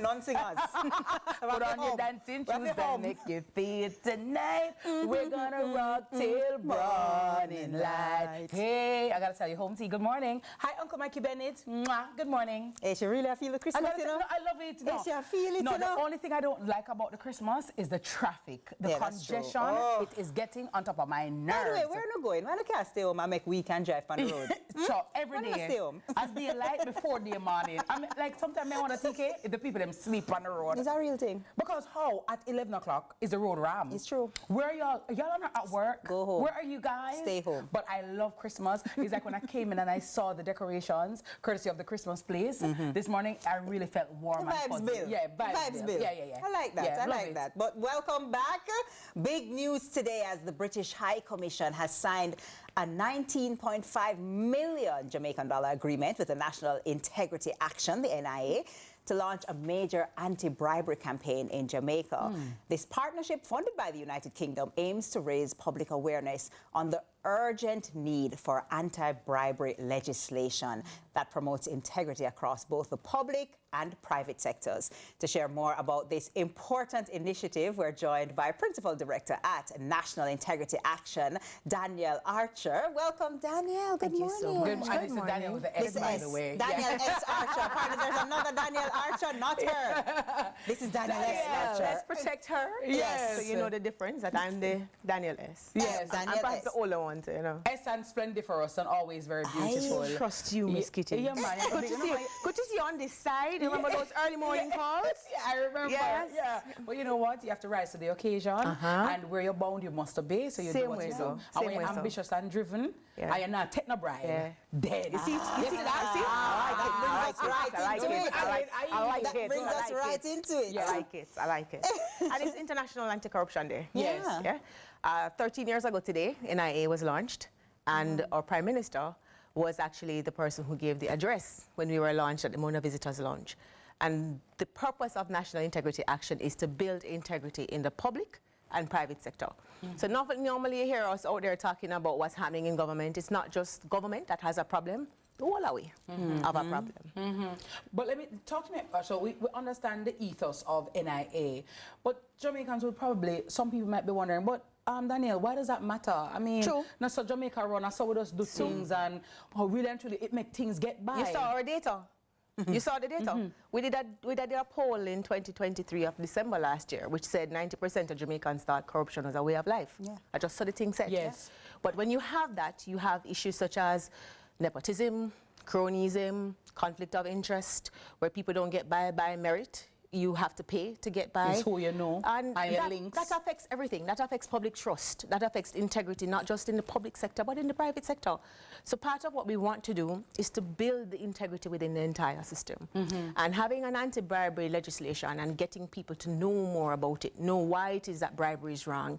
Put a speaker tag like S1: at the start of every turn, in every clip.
S1: Non-singers.
S2: Put on your dancing shoes and make you feel tonight. We're gonna rock till morning light. Hey, I gotta tell you, home tea, good morning. Hi, Uncle Mikey Bennett. Mwah, good morning.
S1: Hey, she really feel the Christmas, you know?
S2: No, I love it. No.
S1: Hey, she feel it,
S2: no,
S1: you know?
S2: the only thing I don't like about the Christmas is the traffic. The congestion, it is getting on top of my nerves.
S1: By the way, where are you going? Why don't you stay home and make weekend drive on the road?
S2: So every day,
S1: stay home?
S2: as daylight before day morning. I mean, like sometimes I want to take it if the people them sleep on the road.
S1: It's a real thing.
S2: Because how at 11 o'clock is the road ram?
S1: It's true.
S2: Where are y'all? Y'all are not at work.
S1: Go home.
S2: Where are you guys?
S1: Stay home.
S2: But I love Christmas. It's like when I came in and I saw the decorations, courtesy of the Christmas place. This morning, I really felt warm and fuzzy.
S1: Bill.
S2: Yeah,
S1: vibes Bill.
S2: Yeah.
S1: I like that.
S2: Yeah,
S1: I like that. But welcome back. Big news today as the British High Commission has signed a 19.5 million Jamaican dollar agreement with the National Integrity Action, the NIA, to launch a major anti-bribery campaign in Jamaica. This partnership, funded by the United Kingdom, aims to raise public awareness on the urgent need for anti-bribery legislation that promotes integrity across both the public and private sectors. To share more about this important initiative, we're joined by Principal Director at National Integrity Action, Danielle Archer. Welcome, Danielle. Good morning.
S2: Good morning. This is Danielle with the S, by the way.
S1: Danielle S. Archer. Apparently there's another Danielle Archer, not her. This is Danielle S. Archer.
S3: Let's protect her.
S2: Yes.
S3: So you know the difference, that I'm the Danielle S.
S2: Yes.
S3: I'm perhaps the older one, too, you know.
S2: S and splendid for us and always very beautiful.
S3: I trust you, Miss Kitty.
S2: Yeah, man.
S3: Good to see you on this side. You remember those early morning calls?
S2: Yeah, I remember.
S3: Yes.
S2: Yeah. But you know what? You have to rise to the occasion. And where you're bound, you must obey. So you do what you do. And when you're ambitious and driven, and you're not taking a bribe, dead.
S3: You see that? I like it.
S1: That brings us right into it.
S3: I like it. And it's International Anti-Corruption Day.
S2: Yes.
S3: Yeah. 13 years ago today, NIA was launched, and our Prime Minister was actually the person who gave the address when we were launched at the Mona Visitors Lounge. And the purpose of National Integrity Action is to build integrity in the public and private sector. So normally you hear us out there talking about what's happening in government. It's not just government that has a problem. All are we have a problem.
S2: But let me talk to me. So we understand the ethos of NIA, but Jamaicans would probably, some people might be wondering, but Danielle, why does that matter? I mean, not so Jamaica run, so we just do things, and really and truly it make things get by.
S3: You saw our data. You saw the data. We did a poll in 2023 of December last year, which said 90% of Jamaicans thought corruption was a way of life. I just saw the thing said.
S2: Yes.
S3: But when you have that, you have issues such as nepotism, cronyism, conflict of interest, where people don't get by merit. You have to pay to get by.
S2: It's who you know,
S3: and
S2: your links.
S3: That affects everything. That affects public trust. That affects integrity, not just in the public sector, but in the private sector. So part of what we want to do is to build the integrity within the entire system. And having an anti-bribery legislation and getting people to know more about it, know why it is that bribery is wrong,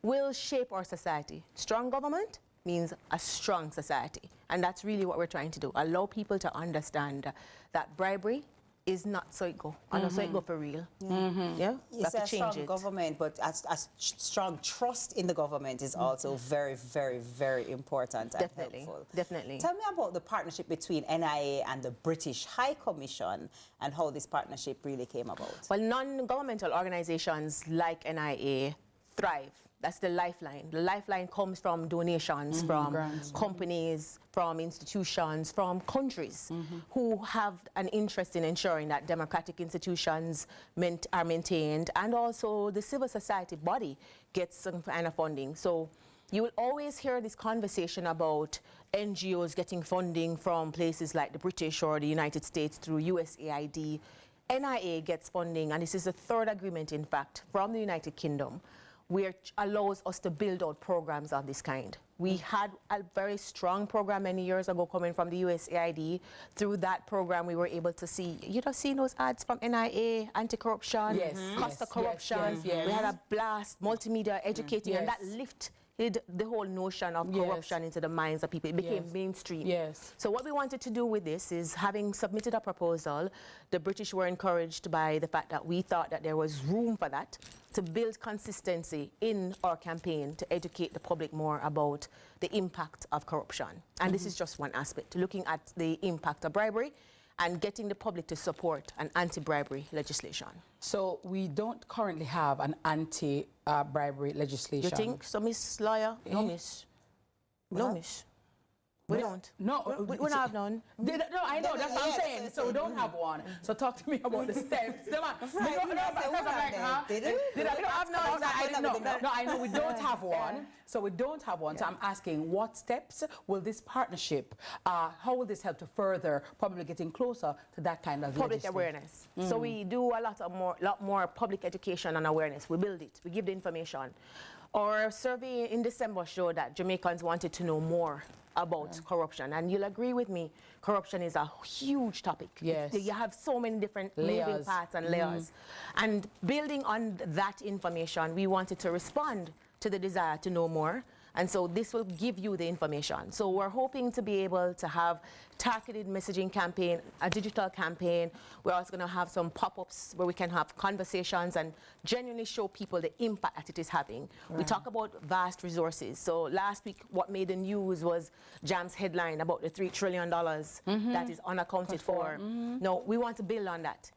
S3: will shape our society. Strong government means a strong society. And that's really what we're trying to do. Allow people to understand that bribery is not so it go. And so it go for real. Yeah?
S1: It's a strong government, but a strong trust in the government is also very, very, very important and helpful.
S3: Definitely.
S1: Tell me about the partnership between NIA and the British High Commission and how this partnership really came about.
S3: Well, non-governmental organizations like NIA thrive. That's the lifeline. The lifeline comes from donations from companies, from institutions, from countries who have an interest in ensuring that democratic institutions are maintained, and also the civil society body gets some kind of funding. So you will always hear this conversation about NGOs getting funding from places like the British or the United States through USAID. NIA gets funding, and this is the third agreement, in fact, from the United Kingdom, which allows us to build out programs of this kind. We had a very strong program many years ago coming from the USAID. Through that program, we were able to see, you know, seeing those ads from NIA, anti-corruption, cost of corruption. We had a blast, multimedia, educating, and that lift hid the whole notion of corruption into the minds of people. It became mainstream.
S2: Yes.
S3: So what we wanted to do with this is, having submitted a proposal, the British were encouraged by the fact that we thought that there was room for that, to build consistency in our campaign to educate the public more about the impact of corruption. And this is just one aspect, looking at the impact of bribery and getting the public to support an anti-bribery legislation.
S2: So we don't currently have an anti-bribery legislation.
S3: You think so, Miss Lawyer? No, Miss. No, Miss. We don't.
S2: No,
S3: we don't have none.
S2: No, I know, that's what I'm saying. So we don't have one. So talk to me about the steps. No, I know we don't have one. So we don't have one. So I'm asking, what steps will this partnership, how will this help to further probably getting closer to that kind of
S3: public awareness? So we do a lot more public education and awareness. We build it. We give the information. Our survey in December showed that Jamaicans wanted to know more about corruption, and you'll agree with me, corruption is a huge topic.
S2: Yes.
S3: You have so many different moving parts and layers. And building on that information, we wanted to respond to the desire to know more. And so this will give you the information. So we're hoping to be able to have targeted messaging campaign, a digital campaign. We're also going to have some pop-ups where we can have conversations and genuinely show people the impact that it is having. Right. We talk about vast resources. So last week, what made the news was Jam's headline about the $3 trillion that is unaccounted for. No, we want to build on that.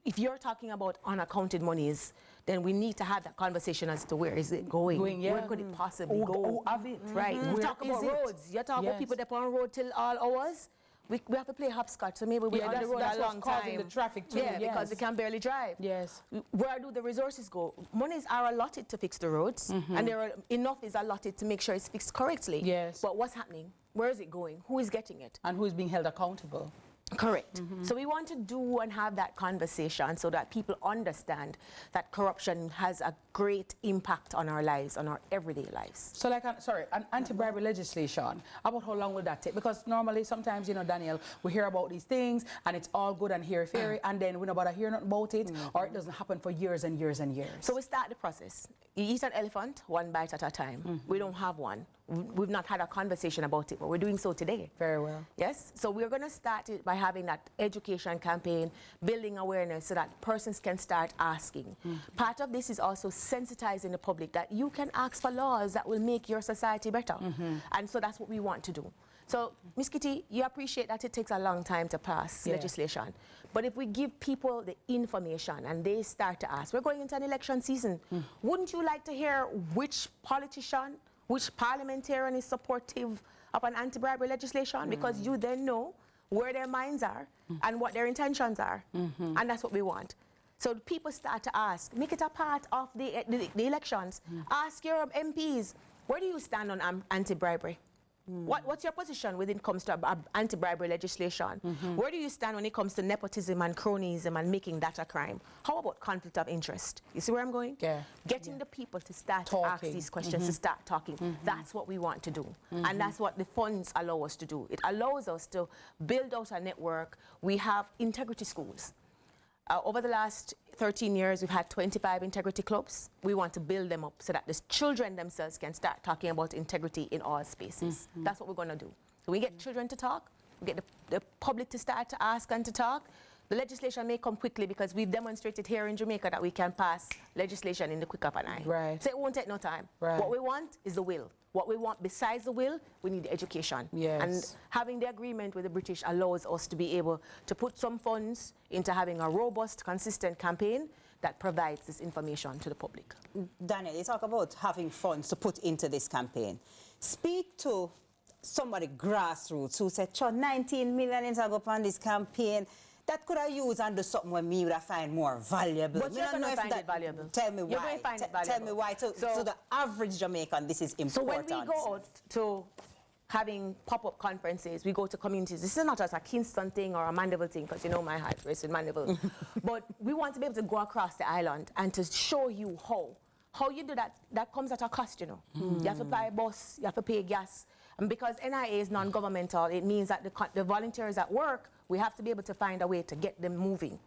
S3: If you're talking about unaccounted monies, then we need to have that conversation as to where is it going? Where could it possibly go? Right. We talk about roads. You talk about people that are on road till all hours. We have to play hopscotch, so maybe we're on the road a long time.
S2: Causing the traffic too.
S3: Yeah, because we can barely drive.
S2: Yes.
S3: Where do the resources go? Monies are allotted to fix the roads, and enough is allotted to make sure it's fixed correctly.
S2: Yes.
S3: But what's happening? Where is it going? Who is getting it?
S2: And who is being held accountable?
S3: Correct. So we want to do and have that conversation so that people understand that corruption has a great impact on our lives, on our everyday lives.
S2: So like, an anti-bribery legislation, about how long will that take? Because normally, sometimes, you know, Danielle, we hear about these things and it's all good and airy-fairy, and then we nobody hear nothing about it, or it doesn't happen for years and years and years. So
S3: we start the process. You eat an elephant one bite at a time. We don't have one. We've not had a conversation about it, but we're doing so today.
S2: Very well.
S3: Yes? So we're going to start it by having that education campaign, building awareness so that persons can start asking. Part of this is also sensitizing the public that you can ask for laws that will make your society better. And so that's what we want to do. So, Ms. Kitty, you appreciate that it takes a long time to pass legislation. But if we give people the information and they start to ask, we're going into an election season. Wouldn't you like to hear which politician, which parliamentarian is supportive of an anti-bribery legislation? Because you then know where their minds are and what their intentions are. And that's what we want. So people start to ask, make it a part of the elections. Ask your MPs, where do you stand on anti-bribery? What's your position when it comes to anti-bribery legislation? Where do you stand when it comes to nepotism and cronyism and making that a crime? How about conflict of interest? You see where I'm going?
S2: Yeah.
S3: Getting the people to start to ask these questions, to start talking. That's what we want to do. And that's what the funds allow us to do. It allows us to build out a network. We have integrity schools. Over the last 13 years, we've had 25 integrity clubs. We want to build them up so that the children themselves can start talking about integrity in all spaces. That's what we're going to do. So we get children to talk, we get the public to start to ask and to talk. The legislation may come quickly because we've demonstrated here in Jamaica that we can pass legislation in the quick of an eye.
S2: Right.
S3: So it won't take no time.
S2: Right.
S3: What we want is the will. What we want besides the will, we need the education.
S2: Yes.
S3: And having the agreement with the British allows us to be able to put some funds into having a robust, consistent campaign that provides this information to the public.
S1: Daniel, you talk about having funds to put into this campaign. Speak to somebody grassroots who said, 19 million is go on this campaign. That could have used and do something where me would have find more valuable.
S3: But you're going to find it valuable.
S1: Tell me why.
S3: You're going to find it valuable.
S1: Tell me why. So the average Jamaican, this is important.
S3: So when we go out to having pop-up conferences, we go to communities. This is not just a Kingston thing or a Mandeville thing, because you know my heart race in Mandeville. But we want to be able to go across the island and to show you how you do that. That comes at a cost, you know. You have to buy a bus, you have to pay gas. And because NIA is non-governmental, it means that the volunteers at work, we have to be able to find a way to get them moving.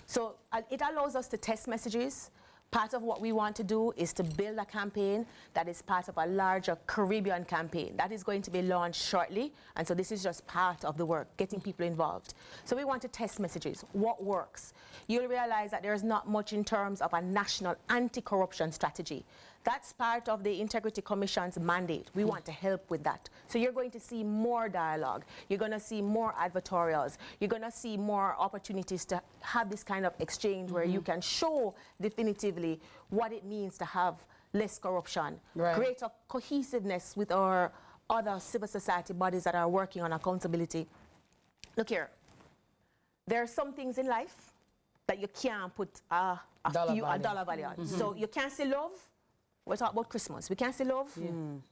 S3: So it allows us to test messages. Part of what we want to do is to build a campaign that is part of a larger Caribbean campaign that is going to be launched shortly. And so this is just part of the work, getting people involved. So we want to test messages. What works? You'll realize that there's not much in terms of a national anti-corruption strategy. That's part of the Integrity Commission's mandate. We want to help with that. So you're going to see more dialogue. You're going to see more advertorials. You're going to see more opportunities to have this kind of exchange where you can show definitively what it means to have less corruption, greater cohesiveness with our other civil society bodies that are working on accountability. Look here, there are some things in life that you can't put a dollar value on. So you can't say love. We're talking about Christmas. We can't say love.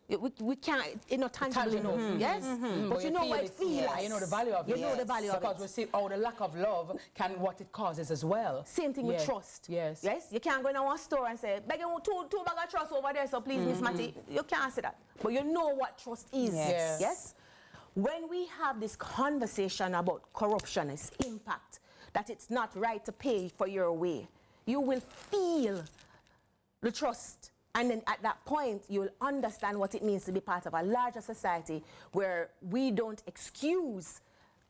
S3: We can't, it's not tangible enough. Yes? But you know what it feels.
S2: You know the value of it.
S3: You know the value of it.
S2: Because we see, the lack of love what it causes as well.
S3: Same thing with trust.
S2: Yes.
S3: Yes? You can't go in one store and say, begging two bag of trust over there, so please, Miss Matty. You can't say that. But you know what trust is. Yes? When we have this conversation about corruption, its impact, that it's not right to pay for your way, you will feel the trust. And then at that point, you'll understand what it means to be part of a larger society where we don't excuse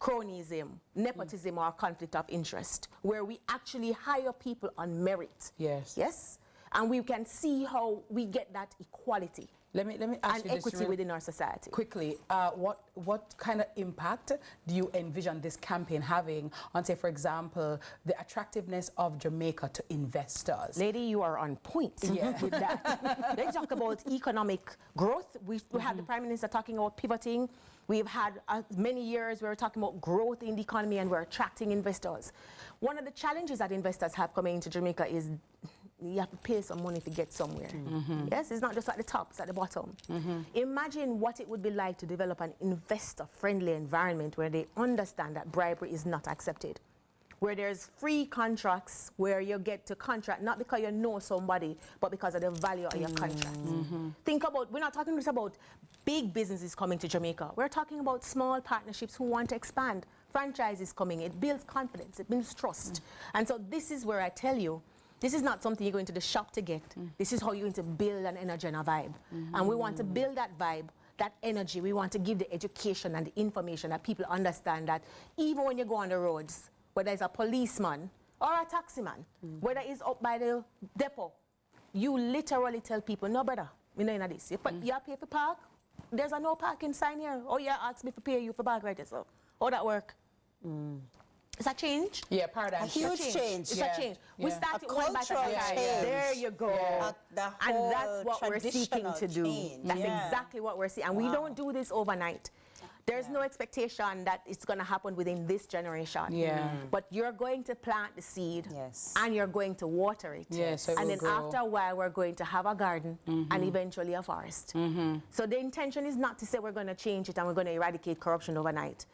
S3: cronyism, nepotism, or conflict of interest, where we actually hire people on merit. Yes? And we can see how we get that equality.
S2: Let me ask
S3: and
S2: you this
S3: equity within our society.
S2: Quickly, what kind of impact do you envision this campaign having on, say, for example, the attractiveness of Jamaica to investors?
S3: Lady, you are on point with that. Let's talk about economic growth. We had the Prime Minister talking about pivoting. We've had many years where we're talking about growth in the economy and we're attracting investors. One of the challenges that investors have coming into Jamaica is you have to pay some money to get somewhere. Yes, it's not just at the top, it's at the bottom. Imagine what it would be like to develop an investor-friendly environment where they understand that bribery is not accepted, where there's free contracts, where you get to contract not because you know somebody, but because of the value of your contract. Think about, we're not talking just about big businesses coming to Jamaica. We're talking about small partnerships who want to expand. Franchises coming, it builds confidence, it builds trust. And so this is where I tell you, this is not something you're going to the shop to get. This is how you're going to build an energy and a vibe. And we want to build that vibe, that energy. We want to give the education and the information that people understand that even when you go on the roads, whether it's a policeman or a taximan, whether it's up by the depot, you literally tell people, no, brother, we know in this. You pay for park, there's a no parking sign here. Oh, yeah, ask me to pay you for park right there. So, how that work? It's a change.
S2: Yeah, paradigm.
S1: A huge change.
S3: It's a change. We started one by a time. There you go. And that's what we're seeking to do. That's exactly what we're seeking. And we don't do this overnight. There's no expectation that it's going to happen within this generation. But you're going to plant the seed and you're going to water it.
S2: So
S3: and then after a while, we're going to have a garden and eventually a forest. So the intention is not to say we're going to change it and we're going to eradicate corruption overnight.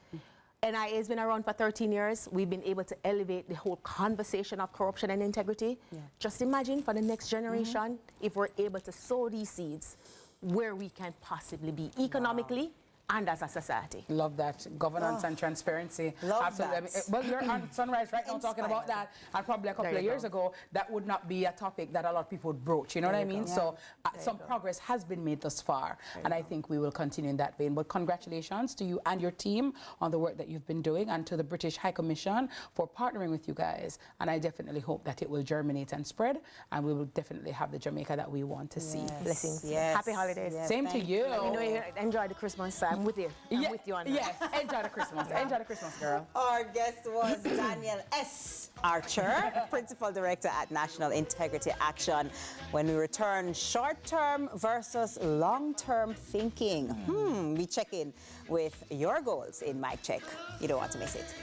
S3: NIA has been around for 13 years. We've been able to elevate the whole conversation of corruption and integrity. Just imagine for the next generation, if we're able to sow these seeds, where we can possibly be economically and as a society.
S2: Love that. Governance and transparency.
S1: Love that.
S2: I mean, well, you're on Sunrise right now talking about that. And probably a couple of years ago, that would not be a topic that a lot of people would broach. You know what I mean? So some progress has been made thus far. And I think we will continue in that vein. But congratulations to you and your team on the work that you've been doing, and to the British High Commission for partnering with you guys. And I definitely hope that it will germinate and spread. And we will definitely have the Jamaica that we want to see.
S3: Blessings. Happy holidays.
S2: Same to you.
S3: Let me know you enjoy the Christmas time. I'm with you. I'm with you on that.
S2: Yes, enjoy the Christmas. Enjoy the Christmas, girl.
S1: Our guest was Danielle S. Archer, Principal Director at National Integrity Action. When we return, short-term versus long-term thinking. We check in with your goals in Mic Check. You don't want to miss it.